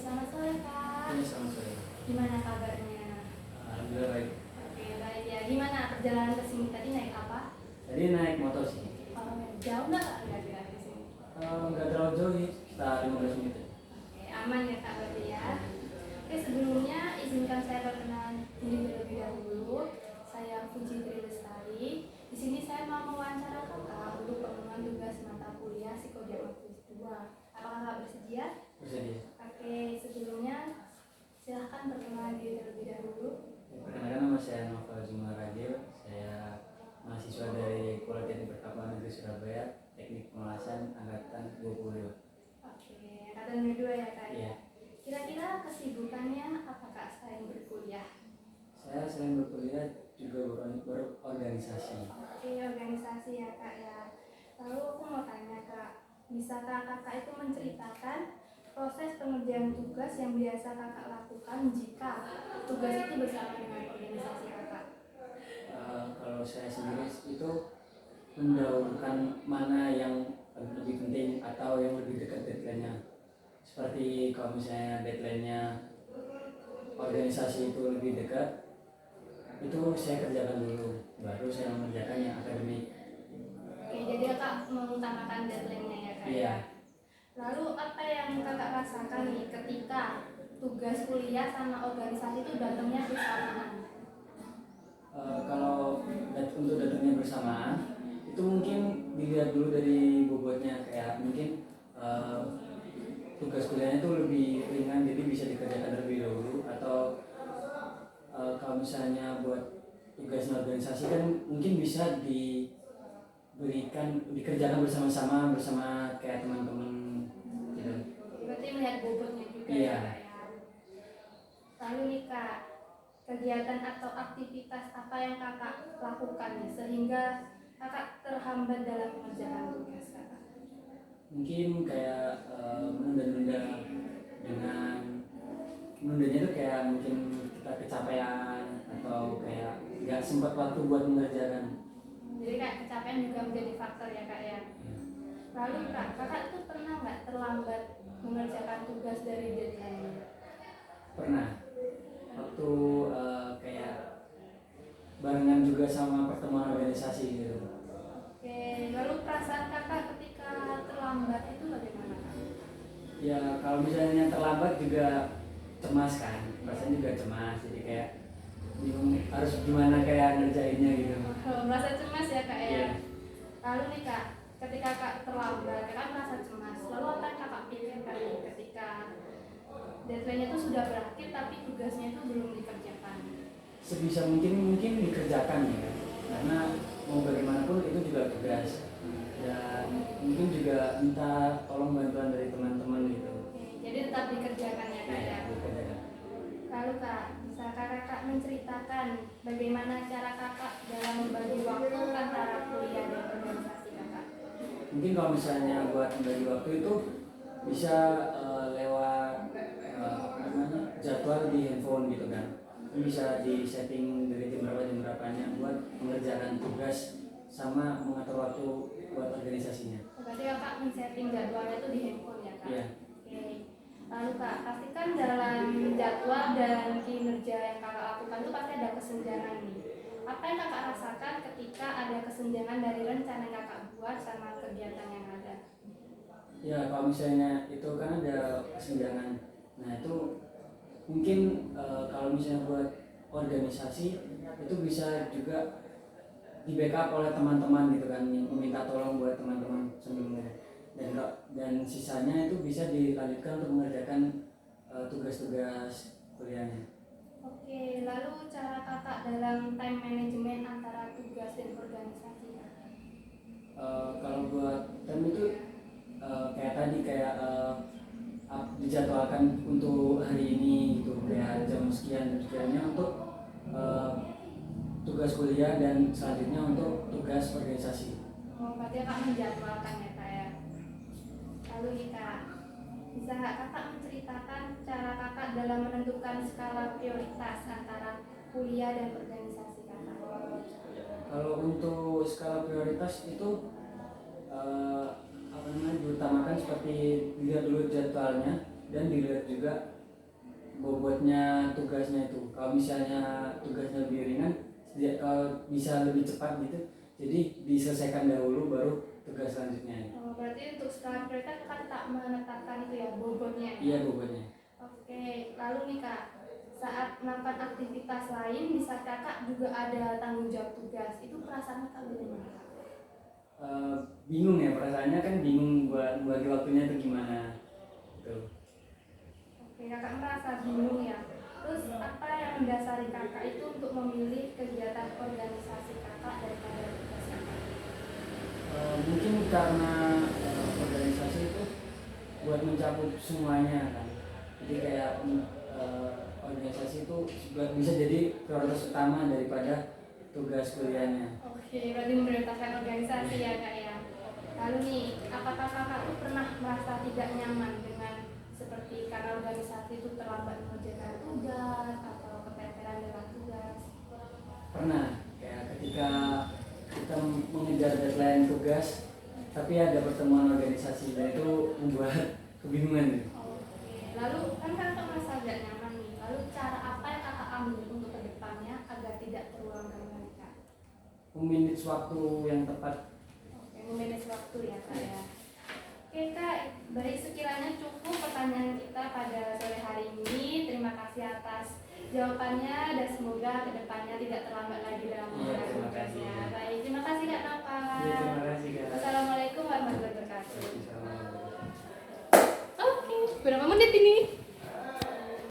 selamat sore Kak. Iya, selamat sore. Gimana kabarnya? Alhamdulillah baik. Oke, baik ya. Gimana perjalanan ke sini tadi naik apa? Tadi naik motor sih. Oh, jauh nggak Kak kira-kira ke sini? Nggak terlalu jauh sih, sekitar 15 menit. Oke, aman ya Kak berarti ya. Oke, sebelumnya izinkan saya perkenalan diri terlebih dahulu. Saya Puji Tri Lestari. Di sini saya mau mewawancara Kakak untuk pengembangan tugas mata kuliah Psikodrama Kelas 2. Apakah Kakak bersedia? Bersedia. Oke, sebelumnya silahkan perkenalan diri terlebih dahulu. Perkenalkan, nama saya Novel Zuma Ragil. Saya mahasiswa dari Politeknik Perkapalan Negeri Surabaya, Teknik Pengelasan Angkatan 22. Oke, angkatan kedua ya Kak. Iya. Kira-kira kesibukannya apa Kak selain berkuliah? Saya selain berkuliah juga berorganisasi. Oke, organisasi ya Kak ya. Lalu aku mau tanya Kak, bisakah Kakak itu menceritakan proses pengerjaan tugas yang biasa Kakak lakukan jika tugas itu bersama dengan organisasi Kakak? Kalau saya sendiri itu mendahulukan mana yang lebih penting atau yang lebih dekat deadline-nya. Seperti kalau misalnya deadline-nya organisasi itu lebih dekat, itu saya kerjakan dulu, baru saya mengerjakan yang akademik. Oke, jadi Kakak mengutamakan deadline-nya ya Kak? Iya. Lalu apa yang Kakak rasakan nih ketika tugas kuliah sama organisasi itu datangnya bersamaan? Kalau untuk datangnya bersamaan, itu mungkin dilihat dulu dari bobotnya, kayak mungkin tugas kuliahnya itu lebih ringan, jadi bisa dikerjakan terlebih dahulu. Atau kalau misalnya buat tugas organisasi kan mungkin bisa dikerjakan bersama-sama bersama kayak teman-teman gitu. Berarti melihat bobotnya juga. Iya. Ya Kak ya. Lalu nih Kak, kegiatan atau aktivitas apa yang Kakak lakukan nih sehingga Kakak terhambat dalam mengerjakan tugas Kakak? Mungkin kayak menunda-nunda, dengan menundanya itu kayak mungkin kita kecapean atau kayak nggak sempat waktu buat mengerjakan. Jadi Kak, kecapean juga menjadi faktor ya Kak ya. Lalu Kak, Kakak itu pernah nggak terlambat mengerjakan tugas dari deadline? Pernah, waktu kayak barengan juga sama pertemuan organisasi gitu. Oke, lalu perasaan Kakak ketika terlambat itu bagaimana Kak? Ya kalau misalnya terlambat juga cemas kan, perasaan juga cemas, jadi kayak bingung harus gimana kayak ngerjainnya gitu. Merasa cemas ya Kak ya. Iya. Lalu nih Kak, ketika Kak terlambat, Kakak merasa cemas. Lalu apa yang Kakak pikirkan nih ketika deadline-nya itu sudah berakhir tapi tugasnya itu belum dikerjakan? Sebisa mungkin dikerjakan ya, karena mau bagaimanapun itu juga tugas, dan mungkin juga minta tolong bantuan dari teman-teman gitu. Oke, jadi tetap dikerjakan ya Kak ya. Dikerjakan. Lalu Kak, bisakah Kakak menceritakan bagaimana cara Kakak dalam membagi waktu antara kuliah dan organisasi Kakak? Mungkin kalau misalnya buat membagi waktu itu bisa lewat jadwal di handphone gitu kan. Bisa di setting dari jam berapanya buat mengerjakan tugas sama mengatur waktu buat organisasinya. Berarti Kakak men-setting jadwalnya itu di handphone ya Kak? Iya. Oke. Lalu Kak, pastikan dalam jadwal dan kinerja yang Kakak lakukan itu pasti ada kesenjangan nih. Apa yang Kakak rasakan ketika ada kesenjangan dari rencana yang Kakak buat sama kegiatan yang ada? Ya kalau misalnya itu kan ada kesenjangan, nah itu mungkin kalau misalnya buat organisasi itu bisa juga di backup oleh teman-teman gitu kan, yang meminta tolong buat teman-teman sebelumnya, dan sisanya itu bisa dilanjutkan untuk mengerjakan tugas-tugas kuliahnya. Oke, lalu cara Kakak dalam time management antara tugas dan organisasi Kak? Kalau buat time itu kayak tadi dijadwalkan untuk hari ini gitu, kayak jam sekiannya untuk tugas kuliah dan selanjutnya untuk tugas organisasi. Oh, berarti Kakak menjadwalkan ya Kak ya. Lalu nih Kak, bisa nggak Kakak menceritakan cara Kakak dalam menentukan skala prioritas antara kuliah dan organisasi Kakak? Kalau untuk skala prioritas itu diutamakan seperti lihat dulu jadwalnya, dan dilihat juga bobotnya tugasnya itu. Kalau misalnya tugasnya lebih ringan, kalau bisa lebih cepat gitu, jadi diselesaikan dahulu baru tugas selanjutnya. Oh, berarti untuk skala prioritas kakak tak menetapkan itu ya bobotnya. Iya, bobotnya. Oke, lalu nih kak, saat melakukan aktivitas lain di saat kakak juga ada tanggung jawab tugas, itu perasaan kakak bagaimana kak? Bingung ya, perasaannya kan bingung buat bagi waktunya itu gimana gitu. Oke, kakak merasa bingung ya. Terus apa yang mendasari kakak itu untuk memilih kegiatan organisasi kakak daripada tugas kakak? Mungkin karena organisasi itu buat mencakup semuanya kan, jadi kayak organisasi itu bisa jadi prioritas utama daripada tugas kuliahnya. Oke, berarti memprioritaskan organisasi ya kak ya. Lalu nih, apakah kakak tuh pernah merasa tidak nyaman dengan seperti karena organisasi itu terlambat mengerjakan tugas atau keteteran dalam tugas? Pernah, kayak ketika kita mengejar deadline tugas tapi ada pertemuan organisasi dan itu membuat kebingungan gitu. Oke, lalu kan kakak merasa tidak nyaman nih. Lalu cara apa yang kakak ambil untuk kedepannya agar tidak terulang kembali kak? Memanage waktu yang tepat. Oke, memanage waktu ya kak ya. Oke kak, baik sekiranya cukup pertanyaan kita pada sore hari ini. Terima kasih atas jawabannya dan semoga kedepannya tidak terlambat lagi dalam mengerjakan Terima kasih. tugasnya. Baik, terima kasih kak Nova. Iya, terima kasih kak. Wassalamualaikum warahmatullahi wabarakatuh. Assalamualaikum. Oke, berapa menit ini?